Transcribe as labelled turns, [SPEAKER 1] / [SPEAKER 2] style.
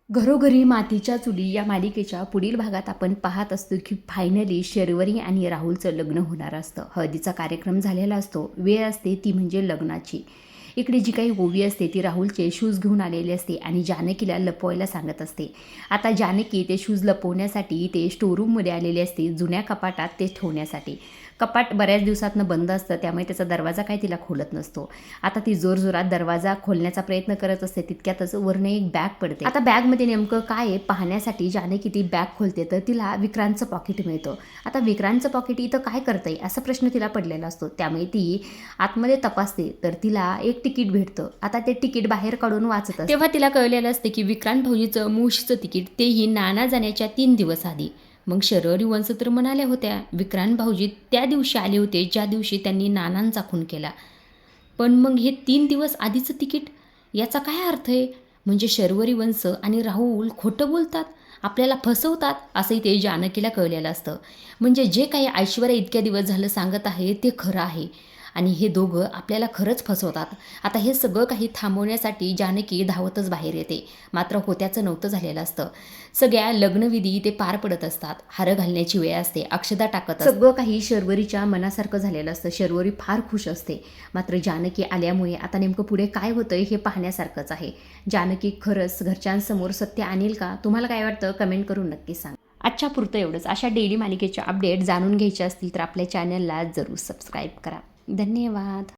[SPEAKER 1] घरोघरी मातीच्या चुली या मालिकेच्या पुढील भागात आपण पाहत असतो की फायनली शर्वरी आणि राहुलचं लग्न होणार असतं. हळदीचा कार्यक्रम झालेला असतो. वेळ असते ती म्हणजे लग्नाची. इकडे जी काही ओवी असते ती राहुलचे शूज घेऊन आलेली असते आणि जानकीला लपवायला सांगत असते. आता जानकी ते शूज लपवण्यासाठी ते स्टोरूममध्ये आलेले असते, जुन्या कपाटात ते ठेवण्यासाठी. कपाट बऱ्याच दिवसातनं बंद असतं, त्यामुळे त्याचा दरवाजा काय तिला खोलत नसतो. आता ती जोरजोरात दरवाजा खोलण्याचा प्रयत्न करत असते, तितक्यातच वरनं एक बॅग पडते. आता बॅगमध्ये नेमकं काय आहे पाहण्यासाठी जानकी ती बॅग खोलते तर तिला विक्रांतचं पॉकेट मिळतं. आता विक्रांतचं पॉकेट इथं काय करतंय असा प्रश्न तिला पडलेला असतो, त्यामुळे ती आतमध्ये तपासते तर तिला एक तिकीट भेटतं. आता ते तिकीट बाहेर काढून वाचत असते तेव्हा तिला कळलेलं असते की विक्रांत भाऊजीचं मुशीचं तिकीट, तेही नाना जाण्याच्या 3 दिवस आधी. मग शर्वरी वंश तर म्हणाल्या होत्या विक्रांत भाऊजी त्या दिवशी आले होते ज्या दिवशी त्यांनी नानांचा खून केला. पण मग हे 3 दिवस आधीचं तिकीट, याचा काय अर्थ आहे? म्हणजे शर्वरी वंश आणि राहुल खोटं बोलतात, आपल्याला फसवतात असंही ते जानकीला कळलेलं असतं. म्हणजे जे काही ऐश्वर्या इतक्या दिवस झालं सांगत आहे ते खरं आहे आणि हे दोघं आपल्याला खरंच फसवतात. आता हे सगळं काही थांबवण्यासाठी जानकी धावतच बाहेर येते. मात्र होत्याचं नव्हतं झालेलं असतं. सगळ्या लग्नविधी ते पार पडत असतात. हारं घालण्याची वेळ असते, अक्षदा टाकत सगळं काही शर्वरीच्या मनासारखं झालेलं असतं. शर्वरी फार खुश असते. मात्र जानकी आल्यामुळे आता नेमकं पुढे काय होतंय हे पाहण्यासारखंच आहे. जानकी खरंच घरच्यांसमोर सत्य आणेल का? तुम्हाला काय वाटतं कमेंट करून नक्की सांगा. आजच्या पुरतं एवढंच. अशा डेली मालिकेचे अपडेट जाणून घ्यायचे असतील तर आपल्या चॅनलला जरूर सबस्क्राईब करा. धन्यवाद.